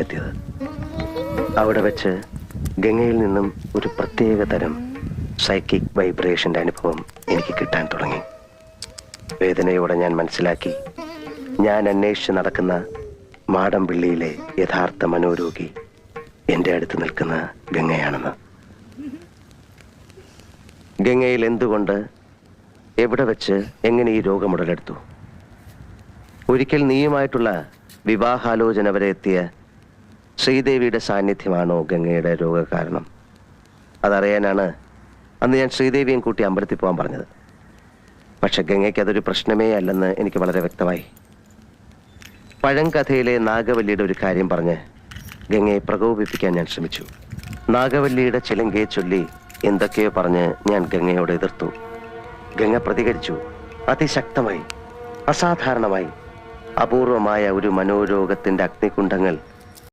എത്തിയത്. അവിടെ വെച്ച് ഗംഗയിൽ നിന്നും ഒരു പ്രത്യേക തരം സൈക്കിക് വൈബ്രേഷന്റെ അനുഭവം എനിക്ക് കിട്ടാൻ തുടങ്ങി. വേദനയോടെ ഞാൻ മനസ്സിലാക്കി, ഞാൻ അന്വേഷിച്ച് നടക്കുന്ന മാടമ്പിള്ളിയിലെ യഥാർത്ഥ മനോരോഗി എൻ്റെ അടുത്ത് നിൽക്കുന്ന ഗംഗയാണെന്ന്. ഗംഗയിൽ എന്തുകൊണ്ട്, എവിടെ വെച്ച്, എങ്ങനെ ഈ രോഗം ഉടലെടുത്തു? ഒരിക്കൽ നീയുമായിട്ടുള്ള വിവാഹാലോചന വരെ എത്തിയ ശ്രീദേവിയുടെ സാന്നിധ്യമാണോ ഗംഗയുടെ രോഗകാരണം? അതറിയാനാണ് അന്ന് ഞാൻ ശ്രീദേവിയും കൂട്ടി അമ്പലത്തിൽ പോകാൻ പറഞ്ഞത്. പക്ഷെ ഗംഗയ്ക്ക് അതൊരു പ്രശ്നമേ അല്ലെന്ന് എനിക്ക് വളരെ വ്യക്തമായി. പഴങ്കഥയിലെ നാഗവല്ലിയുടെ ഒരു കാര്യം പറഞ്ഞ് ഗംഗയെ പ്രകോപിപ്പിക്കാൻ ഞാൻ ശ്രമിച്ചു. നാഗവല്ലിയുടെ ചിലങ്കയെ ചൊല്ലി എന്തൊക്കെയോ പറഞ്ഞ് ഞാൻ ഗംഗയോട് എതിർത്തു. ഗംഗ പ്രതികരിച്ചു, അതിശക്തമായി, അസാധാരണമായി. അപൂർവമായ ഒരു മനോരോഗത്തിന്റെ അഗ്നികുണ്ഡങ്ങൾ